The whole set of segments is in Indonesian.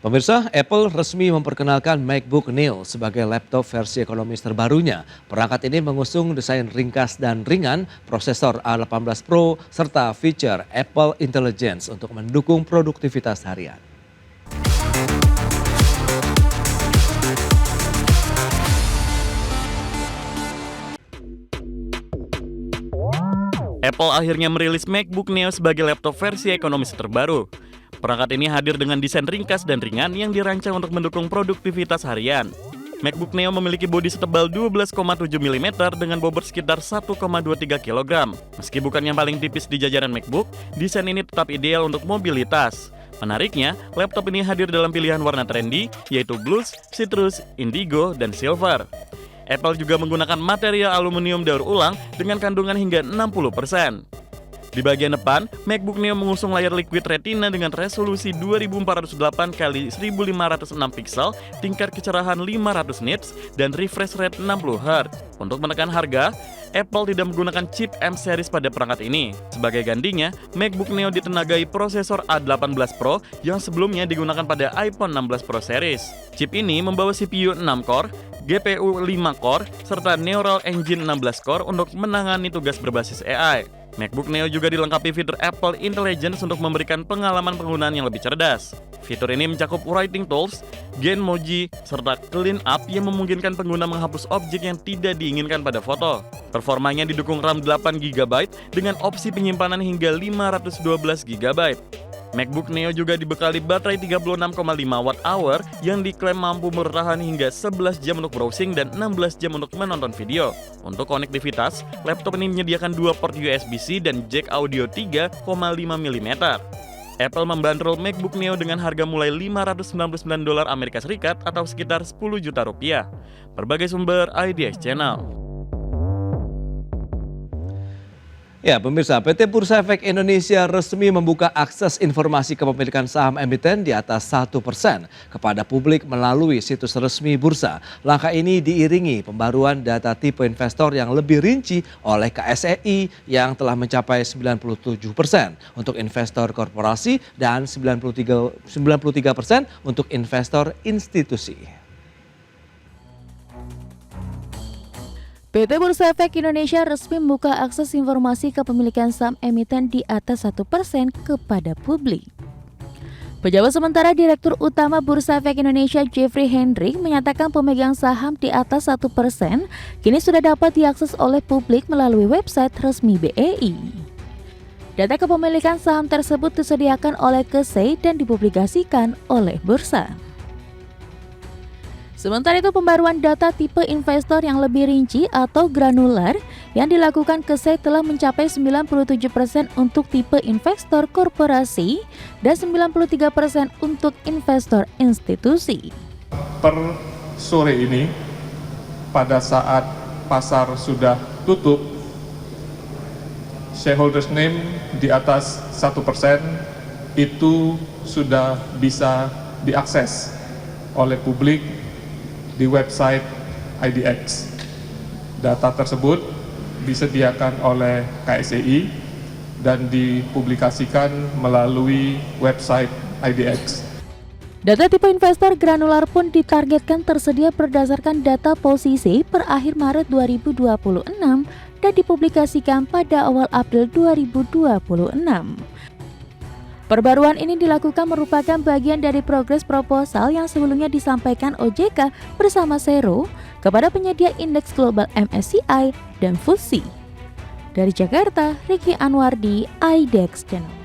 Pemirsa, Apple resmi memperkenalkan MacBook Neo sebagai laptop versi ekonomis terbarunya. Perangkat ini mengusung desain ringkas dan ringan, prosesor A18 Pro, serta fitur Apple Intelligence untuk mendukung produktivitas harian. Apple akhirnya merilis MacBook Neo sebagai laptop versi ekonomis terbaru. Perangkat ini hadir dengan desain ringkas dan ringan yang dirancang untuk mendukung produktivitas harian. MacBook Neo memiliki bodi setebal 12,7 mm dengan bobot sekitar 1,23 kg. Meski bukan yang paling tipis di jajaran MacBook, desain ini tetap ideal untuk mobilitas. Menariknya, laptop ini hadir dalam pilihan warna trendy, yaitu blues, citrus, indigo, dan silver. Apple juga menggunakan material aluminium daur ulang dengan kandungan hingga 60%. Di bagian depan, MacBook Neo mengusung layar Liquid Retina dengan resolusi 2408 x 1506 pixel, tingkat kecerahan 500 nits, dan refresh rate 60 Hz. Untuk menekan harga, Apple tidak menggunakan chip M series pada perangkat ini. Sebagai gantinya, MacBook Neo ditenagai prosesor A18 Pro yang sebelumnya digunakan pada iPhone 16 Pro series. Chip ini membawa CPU 6 core, GPU 5 core, serta Neural Engine 16 core untuk menangani tugas berbasis AI. MacBook Neo juga dilengkapi fitur Apple Intelligence untuk memberikan pengalaman penggunaan yang lebih cerdas. Fitur ini mencakup writing tools, Genmoji, serta clean up yang memungkinkan pengguna menghapus objek yang tidak diinginkan pada foto. Performanya didukung RAM 8GB dengan opsi penyimpanan hingga 512 GB. MacBook Neo juga dibekali baterai 36,5 Wh yang diklaim mampu bertahan hingga 11 jam untuk browsing dan 16 jam untuk menonton video. Untuk konektivitas, laptop ini menyediakan dua port USB-C dan jack audio 3,5 mm. Apple membanderol MacBook Neo dengan harga mulai $599 Amerika Serikat atau sekitar 10 juta rupiah. Berbagai sumber IDX Channel. Ya, pemirsa, PT Bursa Efek Indonesia resmi membuka akses informasi kepemilikan saham emiten di atas 1% kepada publik melalui situs resmi bursa. Langkah ini diiringi pembaruan data tipe investor yang lebih rinci oleh KSEI yang telah mencapai 97% untuk investor korporasi dan 93% untuk investor institusi. PT Bursa Efek Indonesia resmi membuka akses informasi kepemilikan saham emiten di atas 1% kepada publik. Pejabat sementara Direktur Utama Bursa Efek Indonesia Jeffrey Hendrik menyatakan pemegang saham di atas 1% kini sudah dapat diakses oleh publik melalui website resmi BEI. Data kepemilikan saham tersebut disediakan oleh KSEI dan dipublikasikan oleh Bursa. Sementara itu, pembaruan data tipe investor yang lebih rinci atau granular yang dilakukan KSEI telah mencapai 97% untuk tipe investor korporasi dan 93% untuk investor institusi. Per sore ini, pada saat pasar sudah tutup, shareholders name di atas 1% itu sudah bisa diakses oleh publik di website IDX. Data tersebut disediakan oleh KSEI dan dipublikasikan melalui website IDX. Data tipe investor granular pun ditargetkan tersedia berdasarkan data posisi per akhir Maret 2026 dan dipublikasikan pada awal April 2026. Perbaruan ini dilakukan merupakan bagian dari progres proposal yang sebelumnya disampaikan OJK bersama Sero kepada penyedia indeks global MSCI dan FTSE. Dari Jakarta, Ricky Anwardi, IDX Channel.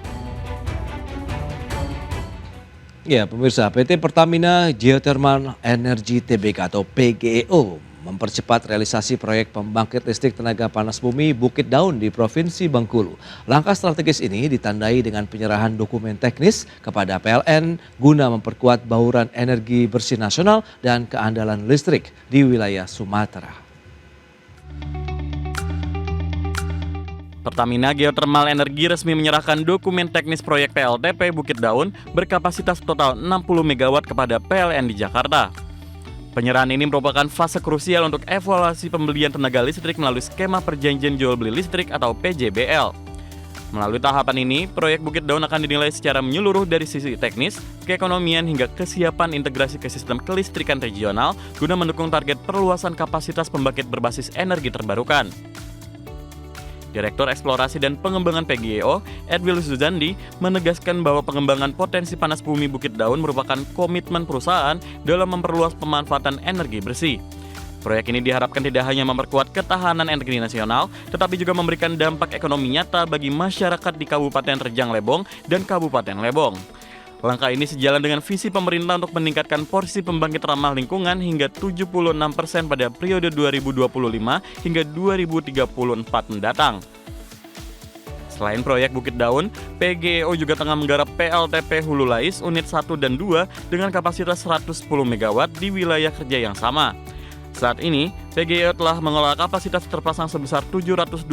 Ya, pemirsa, PT Pertamina Geothermal Energy Tbk atau PGEO mempercepat realisasi proyek pembangkit listrik tenaga panas bumi Bukit Daun di Provinsi Bengkulu. Langkah strategis ini ditandai dengan penyerahan dokumen teknis kepada PLN guna memperkuat bauran energi bersih nasional dan keandalan listrik di wilayah Sumatera. Pertamina Geothermal Energy resmi menyerahkan dokumen teknis proyek PLTP Bukit Daun berkapasitas total 60 MW kepada PLN di Jakarta. Penyerahan ini merupakan fase krusial untuk evaluasi pembelian tenaga listrik melalui skema perjanjian jual beli listrik atau PJBL. Melalui tahapan ini, proyek Bukit Daun akan dinilai secara menyeluruh dari sisi teknis, keekonomian hingga kesiapan integrasi ke sistem kelistrikan regional guna mendukung target perluasan kapasitas pembangkit berbasis energi terbarukan. Direktur Eksplorasi dan Pengembangan PGEO, Edwil Suzandi, menegaskan bahwa pengembangan potensi panas bumi Bukit Daun merupakan komitmen perusahaan dalam memperluas pemanfaatan energi bersih. Proyek ini diharapkan tidak hanya memperkuat ketahanan energi nasional, tetapi juga memberikan dampak ekonomi nyata bagi masyarakat di Kabupaten Rejang Lebong dan Kabupaten Lebong. Langkah ini sejalan dengan visi pemerintah untuk meningkatkan porsi pembangkit ramah lingkungan hingga 76% pada periode 2025 hingga 2034 mendatang. Selain proyek Bukit Daun, PGEO juga tengah menggarap PLTP Hulu Lais Unit 1 dan 2 dengan kapasitas 110 MW di wilayah kerja yang sama. Saat ini, PGEO telah mengelola kapasitas terpasang sebesar 727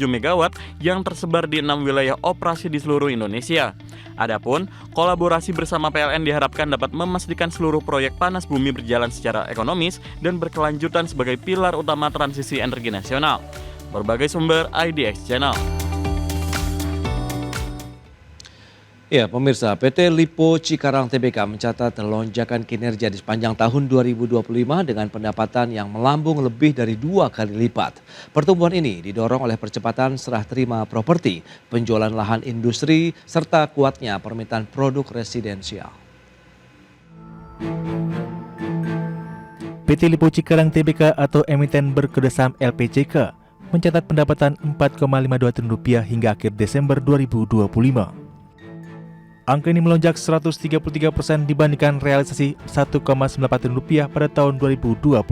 MW yang tersebar di 6 wilayah operasi di seluruh Indonesia. Adapun, kolaborasi bersama PLN diharapkan dapat memastikan seluruh proyek panas bumi berjalan secara ekonomis dan berkelanjutan sebagai pilar utama transisi energi nasional. Berbagai sumber IDX Channel. Ya, pemirsa, PT Lipo Cikarang Tbk mencatat lonjakan kinerja di sepanjang tahun 2025 dengan pendapatan yang melambung lebih dari 2 kali lipat. Pertumbuhan ini didorong oleh percepatan serah terima properti, penjualan lahan industri, serta kuatnya permintaan produk residensial. PT Lipo Cikarang Tbk atau emiten berkedesam LPCK mencatat pendapatan Rp4,52 triliun hingga akhir Desember 2025. Angka ini melonjak 133% dibandingkan realisasi Rp1,98 triliun pada tahun 2024.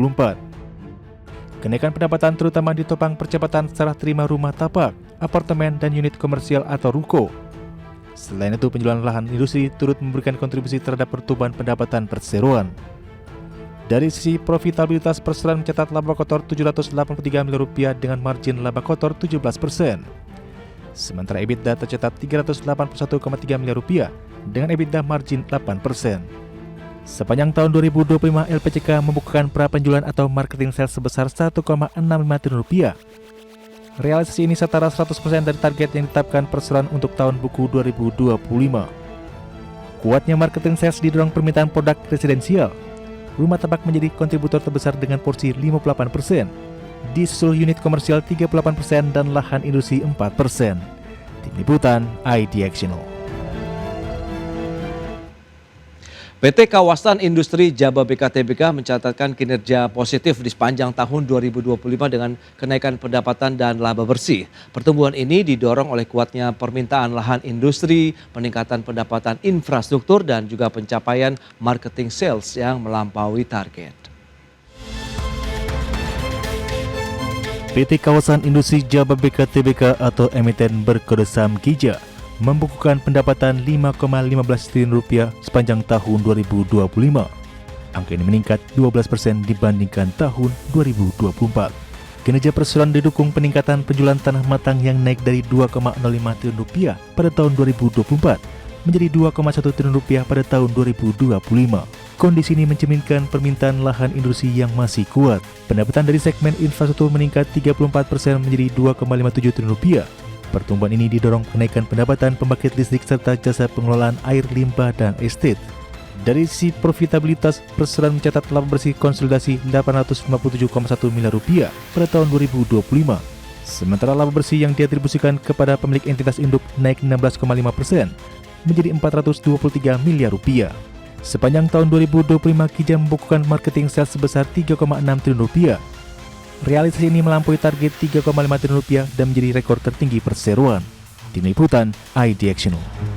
Kenaikan pendapatan terutama ditopang percepatan serah terima rumah tapak, apartemen, dan unit komersial atau ruko. Selain itu, penjualan lahan industri turut memberikan kontribusi terhadap pertumbuhan pendapatan perseroan. Dari sisi profitabilitas, perseroan mencatat laba kotor Rp783 miliar dengan margin laba kotor 17%. Sementara EBITDA tercatat Rp381,3 miliar dengan EBITDA margin 8%. Sepanjang tahun 2025, LPCK membukukan prapenjualan atau marketing sales sebesar Rp1,65 triliun. Realisasi ini setara 100% dari target yang ditetapkan perseroan untuk tahun buku 2025. Kuatnya marketing sales didorong permintaan produk residensial. Rumah tapak menjadi kontributor terbesar dengan porsi 58%. Disusul unit komersial 38% dan lahan industri 4%. Tim Liputan IDX Channel. PT Kawasan Industri Jababeka Tbk mencatatkan kinerja positif di sepanjang tahun 2025 dengan kenaikan pendapatan dan laba bersih. Pertumbuhan ini didorong oleh kuatnya permintaan lahan industri, peningkatan pendapatan infrastruktur, dan juga pencapaian marketing sales yang melampaui target. PT Kawasan Industri Jababeka Tbk atau emiten berkedesam KIJA membukukan pendapatan Rp5,15 triliun sepanjang tahun 2025. Angka ini meningkat 12% dibandingkan tahun 2024. Kinerja perseroan didukung peningkatan penjualan tanah matang yang naik dari Rp2,05 triliun pada tahun 2024 menjadi Rp2,1 triliun pada tahun 2025. Kondisi ini mencerminkan permintaan lahan industri yang masih kuat. Pendapatan dari segmen infrastruktur meningkat 34% menjadi Rp2,57 triliun. Pertumbuhan ini didorong kenaikan pendapatan pembangkit listrik serta jasa pengelolaan air limbah dan estate. Dari sisi profitabilitas, perseroan mencatat laba bersih konsolidasi Rp857,1 miliar pada tahun 2025. Sementara laba bersih yang diatribusikan kepada pemilik entitas induk naik 16,5% menjadi Rp423 miliar. Sepanjang tahun 2025, KIJA membukukan marketing sales sebesar Rp3,6 triliun. Realisasi ini melampaui target Rp3,5 triliun dan menjadi rekor tertinggi perseroan. Tim Liputan IDX Channel.